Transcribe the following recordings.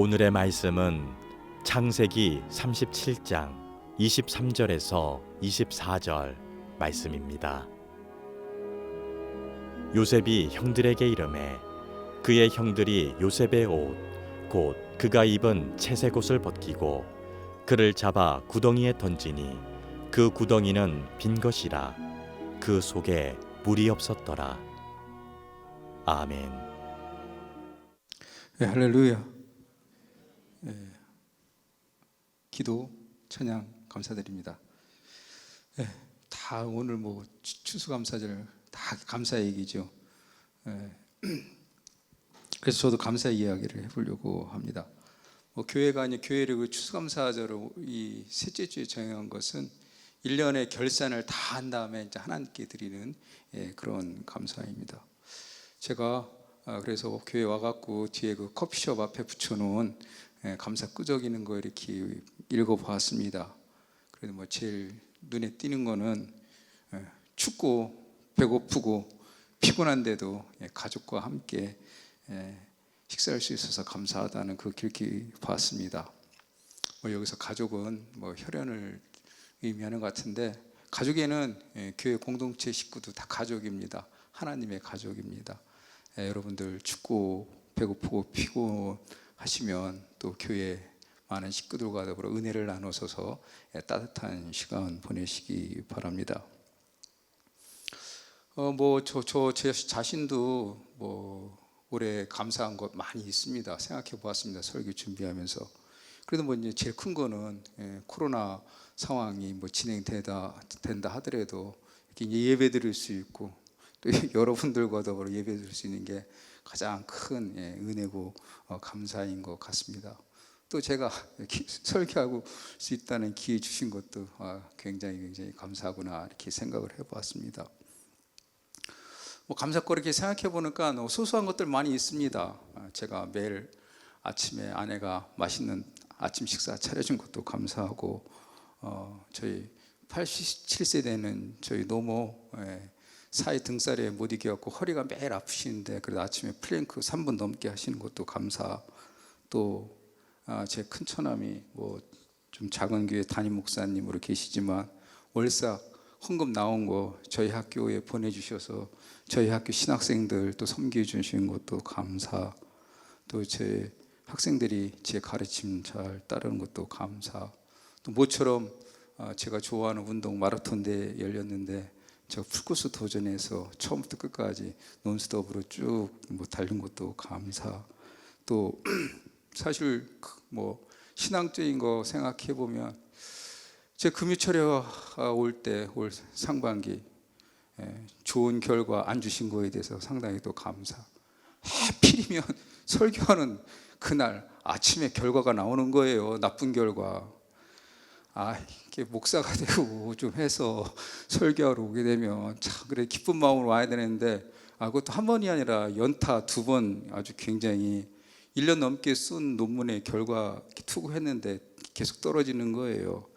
오늘의 말씀은 창세기 37장 23절에서 24절 말씀입니다. 요셉이 형들에게 이르매 그의 형들이 요셉의 옷 곧 그가 입은 채색 옷을 벗기고 그를 잡아 구덩이에 던지니 그 구덩이는 빈 것이라 그 속에 물이 없었더라. 아멘. 네, 할렐루야. 기도, 찬양 감사드립니다. 다 오늘 추수감사절 다 감사 얘기죠. 그래서 저도 감사 이야기를 해보려고 합니다. 교회가 아닌 교회를 그 추수감사절로 이 셋째 주에 정한 것은 1년의 결산을 다 한 다음에 이제 하나님께 드리는 그런 감사입니다. 제가 그래서 교회 와갖고 뒤에 그 커피숍 앞에 붙여놓은 감사 끄적이는 거 이렇게 읽어보았습니다. 그래도 제일 눈에 띄는 거는 춥고 배고프고 피곤한데도 가족과 함께 식사할 수 있어서 감사하다는 그 길기 봤습니다. 여기서 가족은 혈연을 의미하는 것 같은데 가족에는 교회 공동체 식구도 다 가족입니다. 하나님의 가족입니다. 여러분들 춥고 배고프고 피곤하시면 또 교회 많은 식구들과 더불어 은혜를 나누셔서 따뜻한 시간 보내시기 바랍니다. 제 자신도 올해 감사한 것 많이 있습니다. 생각해 보았습니다. 설교 준비하면서. 그래도 이제 제일 큰 거는 코로나 상황이 진행된다 하더라도 이렇게 예배 드릴 수 있고 또 여러분들과 더불어 예배 드릴 수 있는 게 가장 큰 은혜고 감사인 것 같습니다. 또 제가 설교할 수 있다는 기회 주신 것도 굉장히 감사하구나 이렇게 생각을 해보았습니다. 감사거 이렇게 생각해 보니까 소소한 것들 많이 있습니다. 제가 매일 아침에 아내가 맛있는 아침 식사 차려준 것도 감사하고 저희 87세 되는 저희 노모 사이 등살에 못 이겨갖고 허리가 매일 아프시는데 그래도 아침에 플랭크 3분 넘게 하시는 것도 감사. 또 제 큰 처남이 좀 작은 교회 담임 목사님으로 계시지만 월삭 헌금 나온 거 저희 학교에 보내주셔서 저희 학교 신학생들 또 섬겨 주시는 것도 감사. 또 제 학생들이 제 가르침 잘 따르는 것도 감사. 또 모처럼 제가 좋아하는 운동 마라톤 대회 열렸는데 제가 풀코스 도전해서 처음부터 끝까지 논스톱으로 쭉 달린 것도 감사. 또 사실 신앙적인 거 생각해 보면 제 금유철에 올 상반기 좋은 결과 안 주신 거에 대해서 상당히 또 감사. 하필이면 설교하는 그날 아침에 결과가 나오는 거예요. 나쁜 결과. 이렇게 목사가 되고 좀 해서 설교하러 오게 되면 참 그래 기쁜 마음으로 와야 되는데 그것도 한 번이 아니라 연타 2번 아주 굉장히 1년 넘게 쓴 논문의 결과 투구했는데 계속 떨어지는 거예요.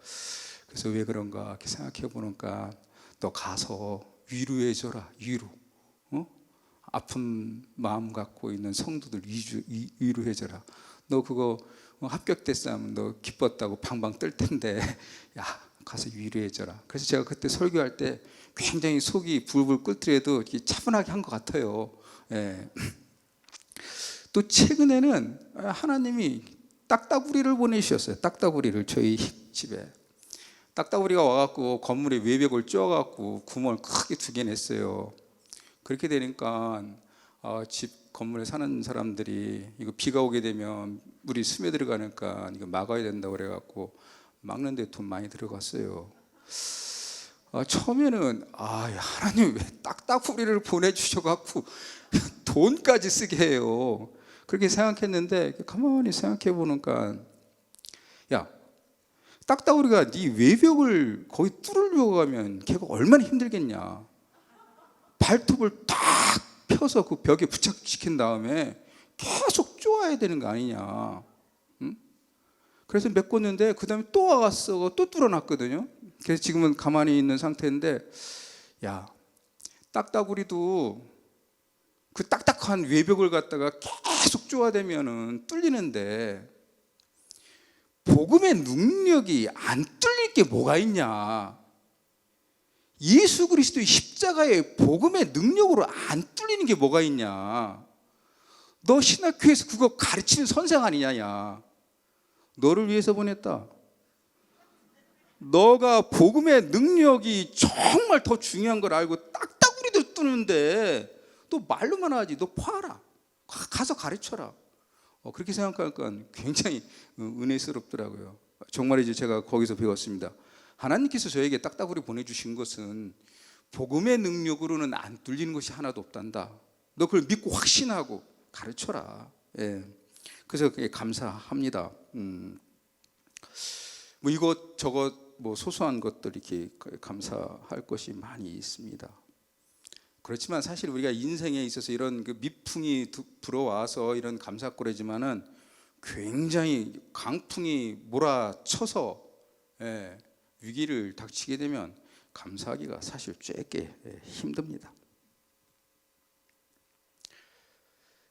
그래서 왜 그런가 이렇게 생각해 보니까 너 가서 위로해줘라. 위로. 아픈 마음 갖고 있는 성도들 위로해줘라. 너 그거 합격됐으면 너 기뻤다고 방방 뜰 텐데 야 가서 위로해줘라. 그래서 제가 그때 설교할 때 굉장히 속이 불불 끓더라도 차분하게 한 것 같아요. 또 최근에는 하나님이 딱따구리를 보내주셨어요. 딱따구리를 저희 집에. 딱따구리가 와갖고 건물에 외벽을 쪼아갖고 구멍을 크게 2개 냈어요. 그렇게 되니까 집 건물에 사는 사람들이 이거 비가 오게 되면 물이 스며들어가니까 이거 막아야 된다고 그래갖고 막는데 돈 많이 들어갔어요. 처음에는 하나님 왜 딱따구리를 보내주셔갖고 돈까지 쓰게 해요. 그렇게 생각했는데 가만히 생각해 보니까 야 딱따구리가 네 외벽을 거의 뚫으려고 하면 걔가 얼마나 힘들겠냐. 발톱을 딱 펴서 그 벽에 부착시킨 다음에 계속 쪼아야 되는 거 아니냐. 응? 그래서 메꿨는데 그 다음에 또 와갔어. 또 뚫어놨거든요. 그래서 지금은 가만히 있는 상태인데 야 딱따구리도 그 딱딱한 외벽을 갖다가 계속 쪼아대면은 뚫리는데 복음의 능력이 안 뚫릴 게 뭐가 있냐? 예수 그리스도의 십자가의 복음의 능력으로 안 뚫리는 게 뭐가 있냐? 너 신학교에서 그거 가르치는 선생 아니냐? 너를 위해서 보냈다. 너가 복음의 능력이 정말 더 중요한 걸 알고 딱따구리도 뜨는데 또 말로만 하지. 너 봐라. 가서 가르쳐라. 그렇게 생각하니까 굉장히 은혜스럽더라고요. 정말이지 제가 거기서 배웠습니다. 하나님께서 저에게 딱따구리 보내주신 것은 복음의 능력으로는 안 뚫리는 것이 하나도 없단다. 너 그걸 믿고 확신하고 가르쳐라. 예. 그래서 그게 감사합니다. 뭐 이것 저것 뭐 소소한 것들 이렇게 감사할 것이 많이 있습니다. 그렇지만 사실 우리가 인생에 있어서 이런 그 미풍이 불어와서 이런 감사거리지만은 굉장히 강풍이 몰아쳐서 위기를 닥치게 되면 감사하기가 사실 꽤 힘듭니다.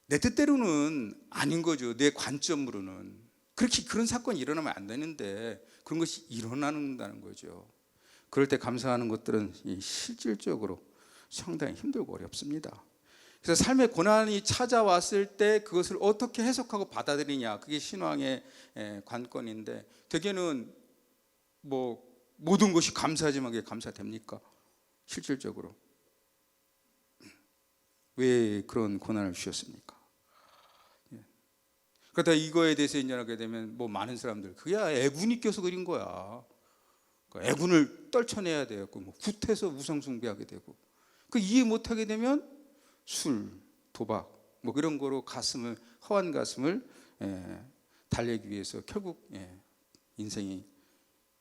내 뜻대로는 아닌 거죠. 내 관점으로는. 그렇게 그런 사건이 일어나면 안 되는데 그런 것이 일어난다는 거죠. 그럴 때 감사하는 것들은 실질적으로 상당히 힘들고 어렵습니다. 그래서 삶의 고난이 찾아왔을 때 그것을 어떻게 해석하고 받아들이냐, 그게 신앙의 관건인데, 대개는 뭐 모든 것이 감사하지만 그게 감사됩니까? 실질적으로 왜 그런 고난을 주셨습니까? 그러다 이거에 대해서 인정하게 되면 뭐 많은 사람들 그야 애군이 껴서 그린 거야. 애군을 떨쳐내야 되고 뭐 구태서 우상숭배하게 되고, 그 이해 못하게 되면 술, 도박 뭐 그런 거로 가슴을, 허한 가슴을 달래기 위해서 결국 인생이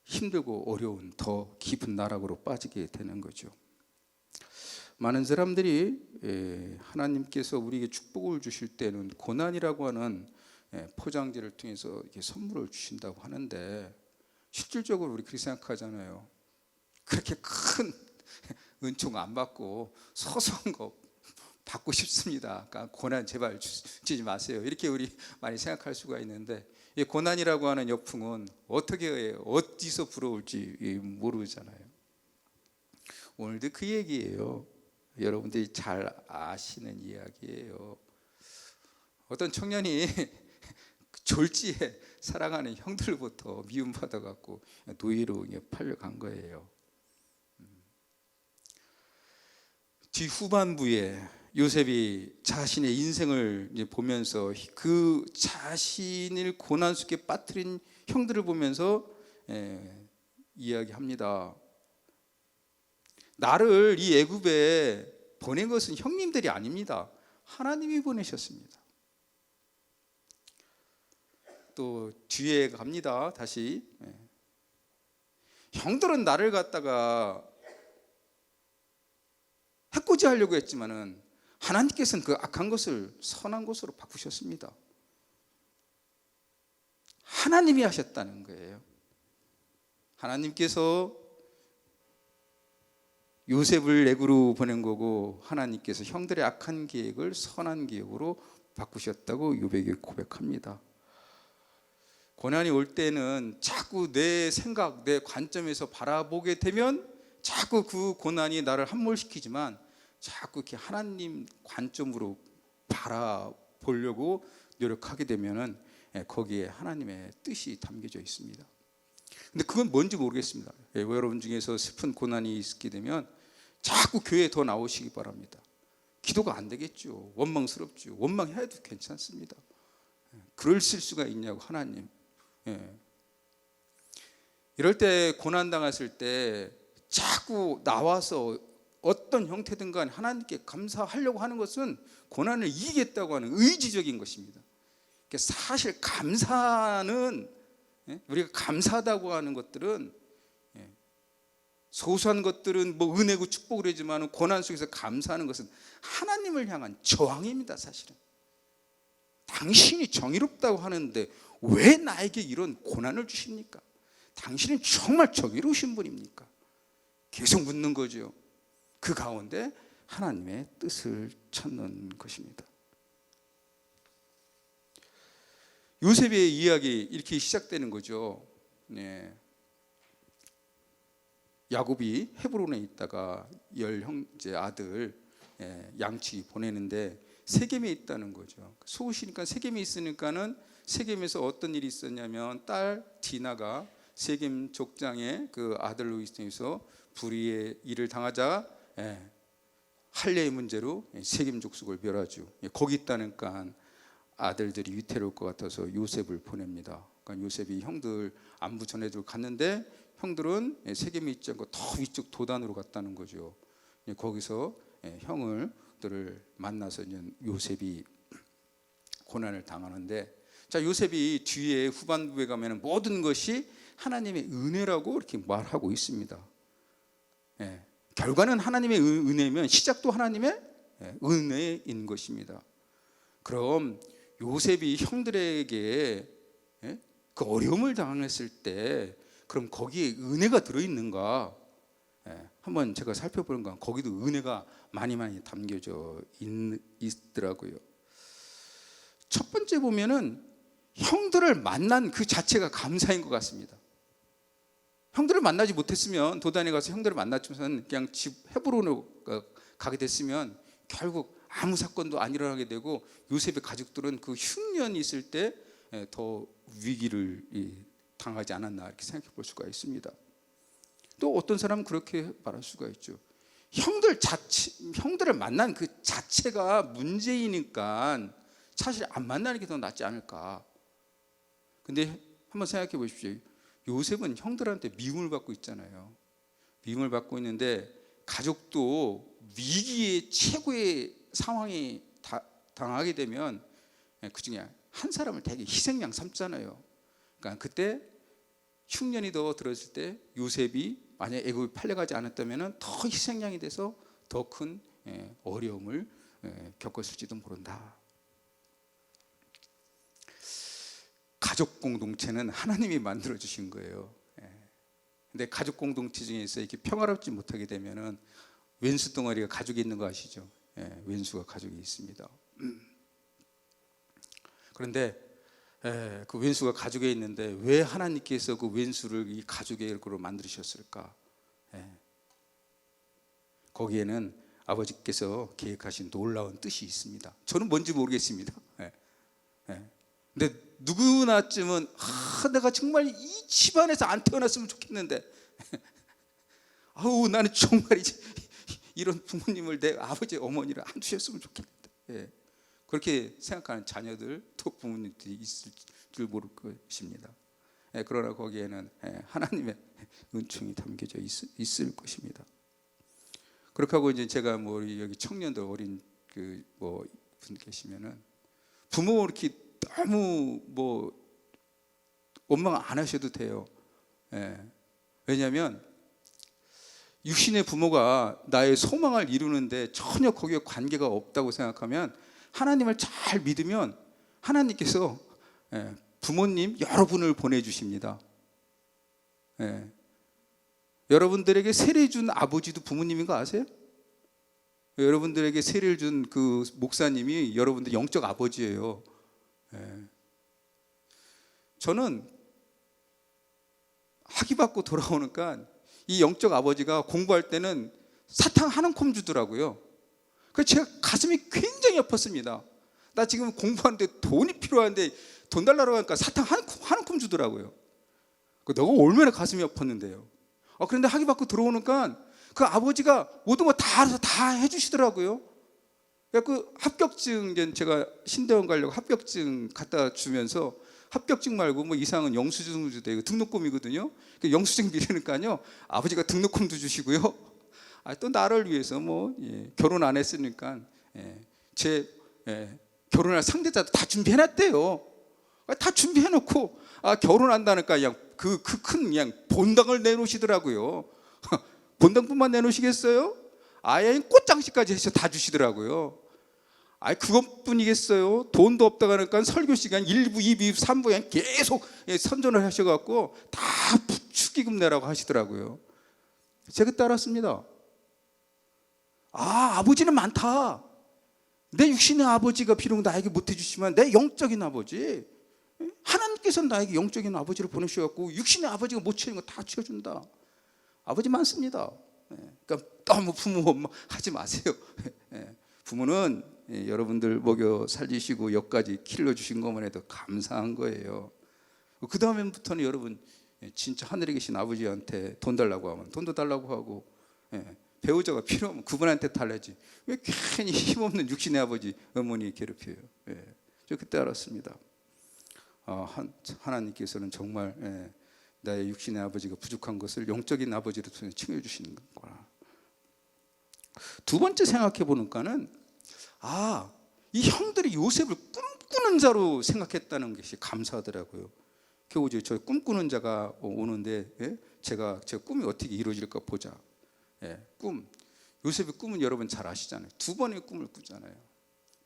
힘들고 어려운 더 깊은 나락으로 빠지게 되는 거죠. 많은 사람들이 하나님께서 우리에게 축복을 주실 때는 고난이라고 하는 포장지를 통해서 이렇게 선물을 주신다고 하는데, 실질적으로 우리 그렇게 생각하잖아요. 그렇게 큰 은총 안 받고 소소한 거 받고 싶습니다. 그러니까 고난 제발 주지 마세요. 이렇게 우리 많이 생각할 수가 있는데, 이 고난이라고 하는 역풍은 어떻게 어디서 불어올지 모르잖아요. 오늘도 그 얘기예요. 여러분들이 잘 아시는 이야기예요. 어떤 청년이 졸지에 사랑하는 형들부터 미움받아갖고 노예로 팔려간 거예요. 뒤후반부에 요셉이 자신의 인생을 보면서 그 자신을 고난 속에 빠뜨린 형들을 보면서 이야기합니다. 나를 이 애굽에 보낸 것은 형님들이 아닙니다. 하나님이 보내셨습니다. 또 뒤에 갑니다. 다시 형들은 나를 갖다가 해코지 하려고 했지만은 하나님께서는 그 악한 것을 선한 것으로 바꾸셨습니다. 하나님이 하셨다는 거예요. 하나님께서 요셉을 애굽으로 보낸 거고, 하나님께서 형들의 악한 계획을 선한 계획으로 바꾸셨다고 요백이 고백합니다. 고난이 올 때는 자꾸 내 생각, 내 관점에서 바라보게 되면 자꾸 그 고난이 나를 함몰시키지만, 자꾸 이렇게 하나님 관점으로 바라보려고 노력하게 되면은 거기에 하나님의 뜻이 담겨져 있습니다. 근데 그건 뭔지 모르겠습니다. 여러분 중에서 슬픈 고난이 있게 되면 자꾸 교회에 더 나오시기 바랍니다. 기도가 안 되겠죠. 원망스럽죠. 원망해도 괜찮습니다. 그럴 수가 있냐고, 하나님. 이럴 때 고난 당했을 때 자꾸 나와서 어떤 형태든 간에 하나님께 감사하려고 하는 것은 고난을 이기겠다고 하는 의지적인 것입니다. 사실 감사는, 우리가 감사하다고 하는 것들은, 소소한 것들은 뭐 은혜고 축복을 하지만 고난 속에서 감사하는 것은 하나님을 향한 저항입니다. 사실은 당신이 정의롭다고 하는데 왜 나에게 이런 고난을 주십니까? 당신은 정말 정의로우신 분입니까? 계속 묻는 거죠. 그 가운데 하나님의 뜻을 찾는 것입니다. 요셉의 이야기 이렇게 시작되는 거죠. 네. 야곱이 헤브론에 있다가 10형제 아들 양치 보내는데 세겜에 있다는 거죠. 속으시니까 세겜에 있으니까는 세겜에서 어떤 일이 있었냐면 딸 디나가 세겜 족장의 그 아들로 있어서 불의의 일을 당하자 할례의 문제로 세겜 족속을 멸하죠. 거기 있다니까 아들들이 위태로울 것 같아서 요셉을 보냅니다. 그러니까 요셉이 형들 안부 전해주러 갔는데 형들은 세겜에 있지 않고 더 위쪽 도단으로 갔다는 거죠. 거기서 형들을 만나서 요셉이 고난을 당하는데, 자, 요셉이 뒤에 후반부에 가면 모든 것이 하나님의 은혜라고 이렇게 말하고 있습니다. 결과는 하나님의 은혜면 시작도 하나님의 은혜인 것입니다. 그럼 요셉이 형들에게 그 어려움을 당했을 때 그럼 거기에 은혜가 들어있는가? 한번 제가 살펴보는 건 거기도 은혜가 많이 담겨져 있더라고요. 첫 번째 보면은 형들을 만난 그 자체가 감사인 것 같습니다. 형들을 만나지 못했으면 도단에 가서 형들을 만났지만 그냥 집 헤브론으로 가게 됐으면 결국 아무 사건도 안 일어나게 되고 요셉의 가족들은 그 흉년이 있을 때 더 위기를 당하지 않았나 이렇게 생각해 볼 수가 있습니다. 또 어떤 사람은 그렇게 말할 수가 있죠. 형들을 만난 그 자체가 문제이니까 사실 안 만나는 게 더 낫지 않을까. 근데 한번 생각해 보십시오. 요셉은 형들한테 미움을 받고 있잖아요. 미움을 받고 있는데 가족도 위기의 최고의 상황에 당하게 되면 그중에 한 사람을 되게 희생양 삼잖아요. 그러니까 그때 흉년이 더 들었을 때 요셉이 만약에 애굽에 팔려가지 않았다면 더 희생양이 돼서 더 큰 어려움을 겪었을지도 모른다. 가족 공동체는 하나님이 만들어 주신 거예요. 근데 가족 공동체 중에서 이렇게 평화롭지 못하게 되면은 왼수 덩어리가 가족이 있는 거 아시죠? 왼수가 가족이 있습니다. 그런데 그 왼수가 가족에 있는데 왜 하나님께서 그 왼수를 이 가족의 걸로 만드셨을까? 거기에는 아버지께서 계획하신 놀라운 뜻이 있습니다. 저는 뭔지 모르겠습니다. 근데 누구나쯤은 내가 정말 이 집안에서 안 태어났으면 좋겠는데 나는 정말 이런 부모님을 내 아버지 어머니를 안 두셨으면 좋겠는데 그렇게 생각하는 자녀들 또 부모님들이 있을 줄 모를 것입니다. 그러나 거기에는 하나님의 은총이 담겨져 있을 것입니다. 그렇게 하고 이제 제가 여기 청년들 어린 분 계시면은 부모 이렇게 너무 원망 안 하셔도 돼요. 왜냐하면 육신의 부모가 나의 소망을 이루는데 전혀 거기에 관계가 없다고 생각하면 하나님을 잘 믿으면 하나님께서 부모님 여러분을 보내주십니다. 여러분들에게 세례 준 아버지도 부모님인 거 아세요? 여러분들에게 세례를 준 그 목사님이 여러분들 영적 아버지예요. 저는 학위 받고 돌아오니까 이 영적 아버지가 공부할 때는 사탕 한 움큼 주더라고요. 그래서 제가 가슴이 굉장히 아팠습니다. 나 지금 공부하는데 돈이 필요한데 돈 달라고 하니까 사탕 한 움큼 주더라고요. 너가 얼마나 가슴이 아팠는데요. 그런데 학위 받고 들어오니까 그 아버지가 모든 거 다 알아서 다 해주시더라고요. 그 합격증, 제가 신대원 가려고 합격증 갖다 주면서 합격증 말고 이상은 영수증도 되고 등록금이거든요. 영수증 미루니까요 아버지가 등록금도 주시고요. 또 나를 위해서 결혼 안 했으니까 제 결혼할 상대자도 다 준비해놨대요. 다 준비해놓고 결혼한다니까 그냥 그 큰 그냥 본당을 내놓으시더라고요. 본당뿐만 내놓으시겠어요? 아예 꽃장식까지 해서 다 주시더라고요. 그것뿐이겠어요? 돈도 없다고 하니까 설교 시간 1부, 2부, 3부 그냥 계속 선전을 하셔갖고 다 축의금 내라고 하시더라고요. 제가 그때 알았습니다. 아버지는 많다. 내 육신의 아버지가 비록 나에게 못해주시면 내 영적인 아버지, 하나님께서 나에게 영적인 아버지를 보내셔갖고 육신의 아버지가 못 채우는 거 다 채워준다. 아버지 많습니다. 그러니까 너무 부모 엄마 하지 마세요. 부모는 여러분들 먹여 살리시고 여기까지 길러주신 것만 해도 감사한 거예요. 그 다음부터는 여러분 진짜 하늘에 계신 아버지한테 돈 달라고 하면 돈도 달라고 하고, 배우자가 필요하면 그분한테 달라지. 왜 괜히 힘없는 육신의 아버지 어머니 괴롭혀요. 저 그때 알았습니다. 하나님께서는 정말 나의 육신의 아버지가 부족한 것을 영적인 아버지로 통해 챙겨주시는 거구나. 두 번째 생각해 보니까는 이 형들이 요셉을 꿈꾸는 자로 생각했다는 것이 감사하더라고요. 겨우 저 꿈꾸는 자가 오는데 제가 꿈이 어떻게 이루어질까 보자. 요셉의 꿈은 여러분 잘 아시잖아요. 두 번의 꿈을 꾸잖아요.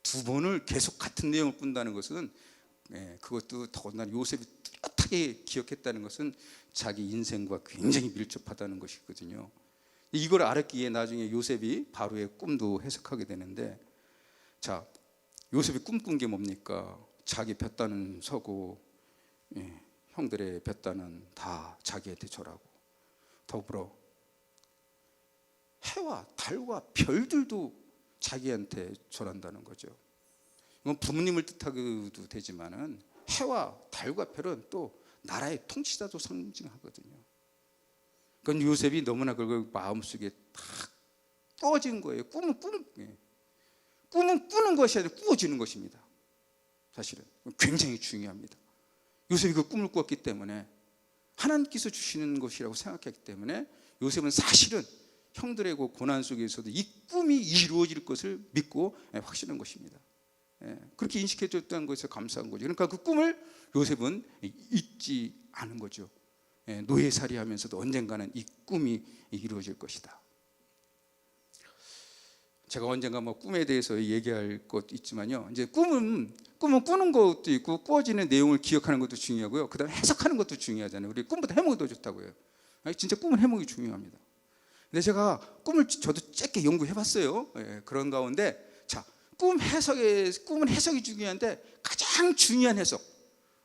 두 번을 계속 같은 내용을 꾼다는 것은, 그것도 더군다나 요셉이 뚜렷하게 기억했다는 것은 자기 인생과 굉장히 밀접하다는 것이거든요. 이걸 알았기에 나중에 요셉이 바로의 꿈도 해석하게 되는데, 자, 요셉이 꿈꾼 게 뭡니까? 자기 볕단은 서고, 형들의 볕단은 다 자기한테 절하고, 더불어 해와 달과 별들도 자기한테 절한다는 거죠. 이건 부모님을 뜻하기도 되지만은 해와 달과 별은 또 나라의 통치자도 상징하거든요. 그건 요셉이 너무나 그걸 마음속에 딱 꾸어진 거예요. 꿈은 꾸는 것이 아니라 꾸어지는 것입니다. 사실은 굉장히 중요합니다. 요셉이 그 꿈을 꾸었기 때문에 하나님께서 주시는 것이라고 생각했기 때문에 요셉은 사실은 형들의 그 고난 속에서도 이 꿈이 이루어질 것을 믿고 확신한 것입니다. 그렇게 인식해 줬다는 것에서 감사한 거죠. 그러니까 그 꿈을 요셉은 잊지 않은 거죠. 노예살이 하면서도 언젠가는 이 꿈이 이루어질 것이다. 제가 언젠가 꿈에 대해서 얘기할 것도 있지만요. 이제 꿈은 꾸는 것도 있고 꾸어지는 내용을 기억하는 것도 중요하고요. 그다음에 해석하는 것도 중요하잖아요. 우리 꿈보다 해몽이 더 좋다고요. 진짜 꿈은 해몽이 중요합니다. 근데 제가 꿈을 저도 짧게 연구해봤어요. 그런 가운데 꿈은 해석이 중요한데 가장 중요한 해석,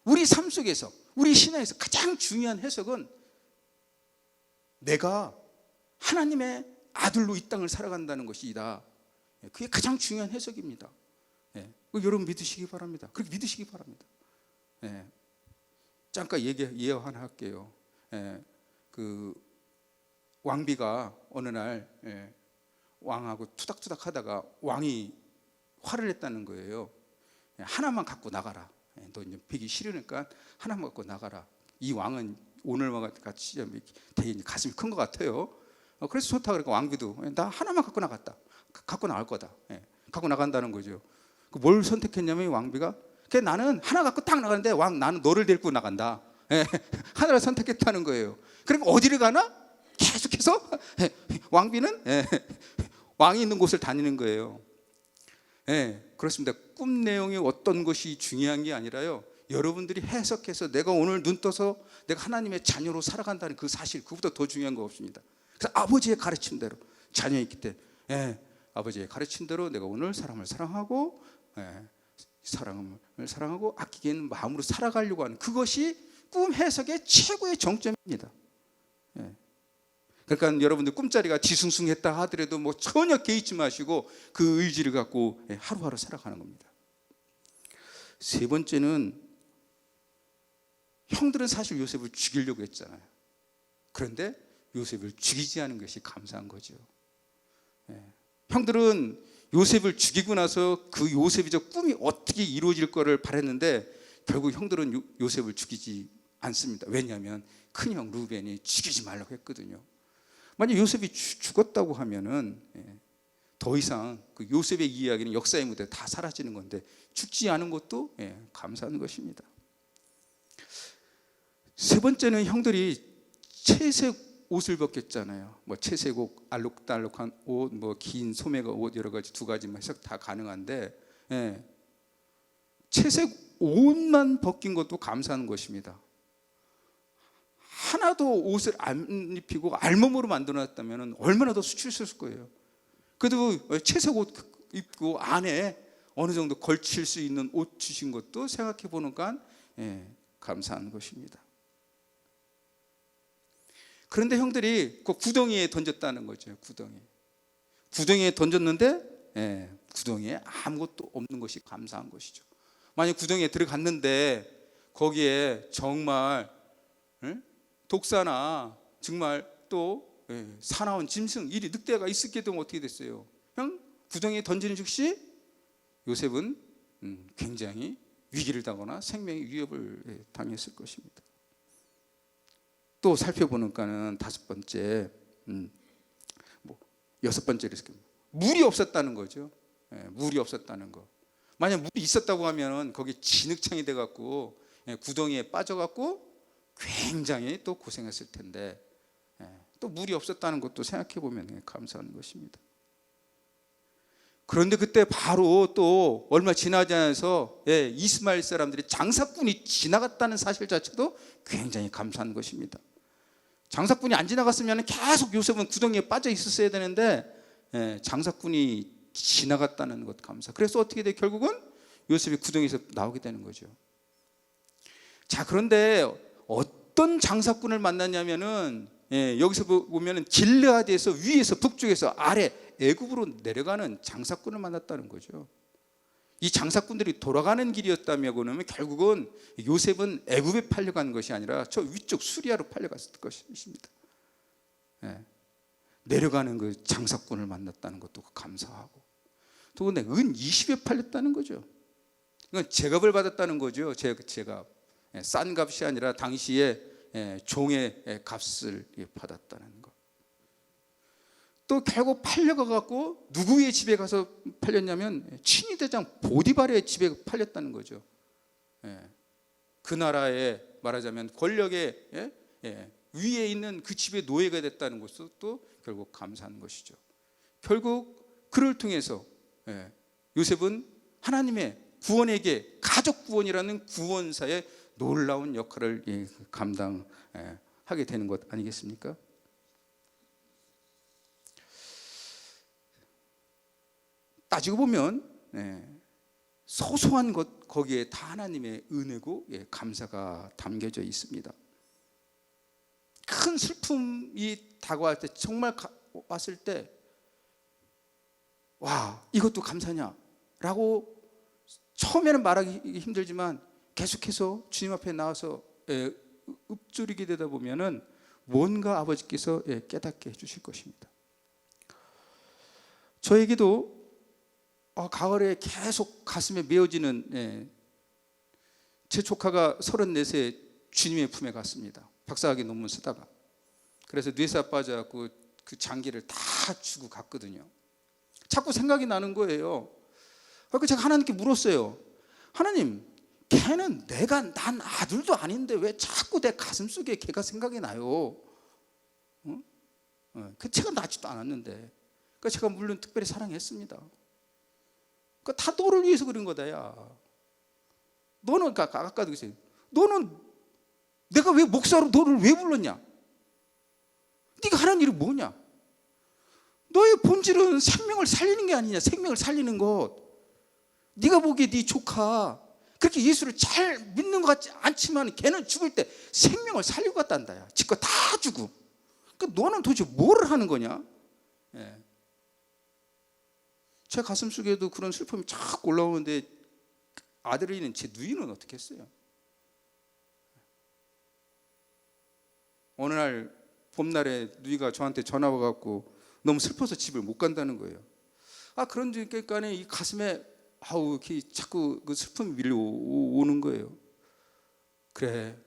우리 삶 속에서 우리 신앙에서 가장 중요한 해석은 내가 하나님의 아들로 이 땅을 살아간다는 것이다. 그게 가장 중요한 해석입니다. 여러분 믿으시기 바랍니다. 그렇게 믿으시기 바랍니다. 잠깐 예어 하나 할게요. 그 왕비가 어느 날 왕하고 투닥투닥 하다가 왕이 화를 냈다는 거예요. 하나만 갖고 나가라. 너 이제 배기 싫으니까 하나만 갖고 나가라. 이 왕은 오늘과 같이 되게 가슴이 큰 것 같아요. 그래서 좋다 그러니까 왕비도 나 하나만 갖고 나갔다. 갖고 나갈 거다. 갖고 나간다는 거죠. 뭘 선택했냐면 왕비가 나는 하나 갖고 딱 나가는데 나는 너를 데리고 나간다. 하나를 선택했다는 거예요. 그러니까 어디를 가나? 계속해서 왕비는 왕이 있는 곳을 다니는 거예요. 그렇습니다. 꿈 내용이 어떤 것이 중요한 게 아니라요, 여러분들이 해석해서 내가 오늘 눈 떠서 내가 하나님의 자녀로 살아간다는 그 사실, 그보다 더 중요한 거 없습니다. 그래서 아버지의 가르침대로 자녀가 있기 때문에 아버지의 가르침대로 내가 오늘 사람을 사랑하고 사람을 사랑하고 아끼게 마음으로 살아가려고 하는 그것이 꿈 해석의 최고의 정점입니다. 그러니까 여러분들 꿈자리가 뒤숭숭했다 하더라도 전혀 개의치 마시고 그 의지를 갖고 하루하루 살아가는 겁니다. 세 번째는 형들은 사실 요셉을 죽이려고 했잖아요. 그런데 요셉을 죽이지 않은 것이 감사한 거죠. 형들은 요셉을 죽이고 나서 그 요셉의 저 꿈이 어떻게 이루어질 거를 바랬는데 결국 형들은 요셉을 죽이지 않습니다. 왜냐하면 큰형 루벤이 죽이지 말라고 했거든요. 만약 요셉이 죽었다고 하면은 더 이상 그 요셉의 이야기는 역사의 무대에 다 사라지는 건데 죽지 않은 것도 감사한 것입니다. 세 번째는 형들이 채색 옷을 벗겼잖아요. 채색 옷, 알록달록한 옷, 긴 소매가 옷, 여러 가지 두 가지 해석 다 가능한데 채색 옷만 벗긴 것도 감사한 것입니다. 하나도 옷을 안 입히고 알몸으로 만들어놨다면 얼마나 더 수치스러웠을 거예요. 그래도 채색 옷 입고 안에 어느 정도 걸칠 수 있는 옷 주신 것도 생각해 보니까 감사한 것입니다. 그런데 형들이 그 구덩이에 던졌다는 거죠. 구덩이에 던졌는데 구덩이에 아무것도 없는 것이 감사한 것이죠. 만약 구덩이에 들어갔는데 거기에 정말 독사나 정말 또 사나운 짐승, 이리 늑대가 있었게 되면 어떻게 됐어요? 그냥 구덩이에 던지는 즉시 요셉은 굉장히 위기를 당하거나 생명의 위협을 당했을 것입니다. 또 살펴보니까는 다섯 번째, 여섯 번째로 물이 없었다는 거죠. 물이 없었다는 거. 만약 물이 있었다고 하면 거기 진흙창이 돼갖고 구덩이에 빠져갖고 굉장히 또 고생했을 텐데, 또 물이 없었다는 것도 생각해 보면 감사한 것입니다. 그런데 그때 바로 또 얼마 지나지 않아서 이스마엘 사람들이 장사꾼이 지나갔다는 사실 자체도 굉장히 감사한 것입니다. 장사꾼이 안 지나갔으면 계속 요셉은 구덩이에 빠져 있었어야 되는데 장사꾼이 지나갔다는 것 감사. 그래서 어떻게 돼? 결국은 요셉이 구덩이에서 나오게 되는 거죠. 자, 그런데 어떤 장사꾼을 만났냐면은 여기서 보면은 길르앗에서 위에서 북쪽에서 아래 애굽으로 내려가는 장사꾼을 만났다는 거죠. 이 장사꾼들이 돌아가는 길이었다며 그러면 결국은 요셉은 애굽에 팔려간 것이 아니라 저 위쪽 수리아로 팔려갔을 것입니다. 내려가는 그 장사꾼을 만났다는 것도 감사하고, 또 근데 은 20에 팔렸다는 거죠. 이건 제값을 받았다는 거죠. 제값. 싼 값이 아니라 당시에 종의 값을 받았다는 것. 또 결국 팔려가 갖고 누구의 집에 가서 팔렸냐면 친위대장 보디발의 집에 팔렸다는 거죠. 그 나라에 말하자면 권력의 위에 있는 그 집의 노예가 됐다는 것도 결국 감사한 것이죠. 결국 그를 통해서 요셉은 하나님의 구원에게 가족 구원이라는 구원사의 놀라운 역할을 감당하게 되는 것 아니겠습니까? 따지고 보면 소소한 것 거기에 다 하나님의 은혜고 감사가 담겨져 있습니다. 큰 슬픔이 다가올 때, 정말 왔을 때, 와, 이것도 감사냐라고 처음에는 말하기 힘들지만 계속해서 주님 앞에 나와서 읊조리게 되다 보면은 뭔가 아버지께서 깨닫게 해주실 것입니다. 저에게도 가을에 계속 가슴에 메어지는 제 조카가 34세에 주님의 품에 갔습니다. 박사학위 논문 쓰다가. 그래서 뇌사 빠져갖고 그 장기를 다 주고 갔거든요. 자꾸 생각이 나는 거예요. 그래서 제가 하나님께 물었어요. 하나님, 걔는 난 아들도 아닌데 왜 자꾸 내 가슴 속에 걔가 생각이 나요? 그 제가 낳지도 않았는데. 그러니까 제가 물론 특별히 사랑했습니다. 그러니까 다 너를 위해서 그런 거다, 야. 너는, 아까도 그랬어요. 너는 내가 왜 목사로 너를 왜 불렀냐? 네가 하는 일이 뭐냐? 너의 본질은 생명을 살리는 게 아니냐? 생명을 살리는 것. 네가 보기에 네 조카 그렇게 예수를 잘 믿는 것 같지 않지만 걔는 죽을 때 생명을 살리고 갔단다, 야. 지껏 다 주고. 그러니까 너는 도대체 뭐를 하는 거냐? 제 가슴 속에도 그런 슬픔이 쫙 올라오는데 아들이 있는 제 누이는 어떻게 했어요? 어느 날 봄날에 누이가 저한테 전화 와갖고 너무 슬퍼서 집을 못 간다는 거예요. 그러니까 이 가슴에 이렇게 자꾸 그 슬픔이 밀려오는 거예요. 그래,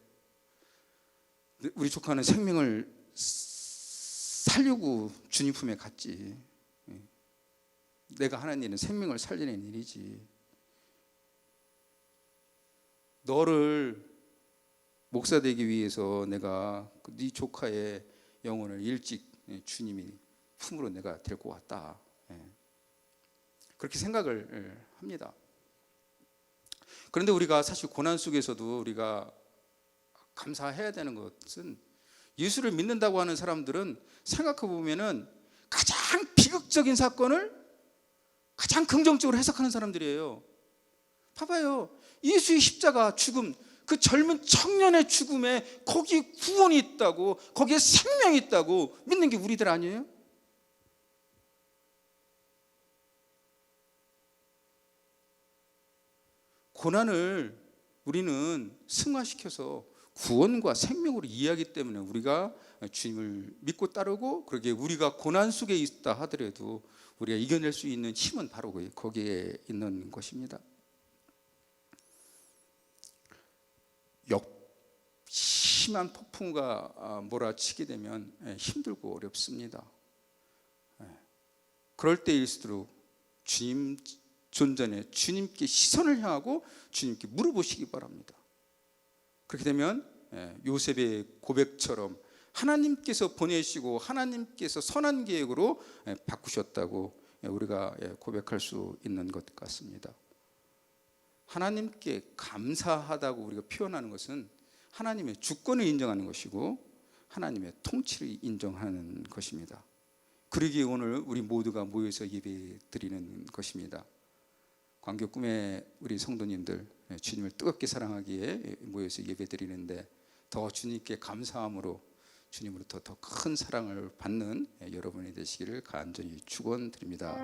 우리 조카는 생명을 살려고 주님 품에 갔지. 내가 하는 일은 생명을 살리는 일이지. 너를 목사 되기 위해서 내가 네 조카의 영혼을 일찍 주님이 품으로 내가 데리고 왔다. 그렇게 생각을 합니다. 그런데 우리가 사실 고난 속에서도 우리가 감사해야 되는 것은, 예수를 믿는다고 하는 사람들은 생각해 보면은 가장 비극적인 사건을 가장 긍정적으로 해석하는 사람들이에요. 봐봐요. 예수의 십자가 죽음, 그 젊은 청년의 죽음에 거기에 구원이 있다고, 거기에 생명이 있다고 믿는 게 우리들 아니에요? 고난을 우리는 승화시켜서 구원과 생명으로 이해하기 때문에 우리가 주님을 믿고 따르고, 그러기에 우리가 고난 속에 있다 하더라도 우리가 이겨낼 수 있는 힘은 바로 거기에 있는 것입니다. 심한 폭풍과 몰아치게 되면 힘들고 어렵습니다. 그럴 때일수록 주님 존전에 주님께 시선을 향하고 주님께 물어보시기 바랍니다. 그렇게 되면 요셉의 고백처럼 하나님께서 보내시고 하나님께서 선한 계획으로 바꾸셨다고 우리가 고백할 수 있는 것 같습니다. 하나님께 감사하다고 우리가 표현하는 것은 하나님의 주권을 인정하는 것이고 하나님의 통치를 인정하는 것입니다. 그러기에 오늘 우리 모두가 모여서 예배 드리는 것입니다. 광교 꿈의 우리 성도님들, 주님을 뜨겁게 사랑하기에 모여서 예배 드리는데 더 주님께 감사함으로 주님으로부터 더 큰 사랑을 받는 여러분이 되시기를 간절히 축원드립니다.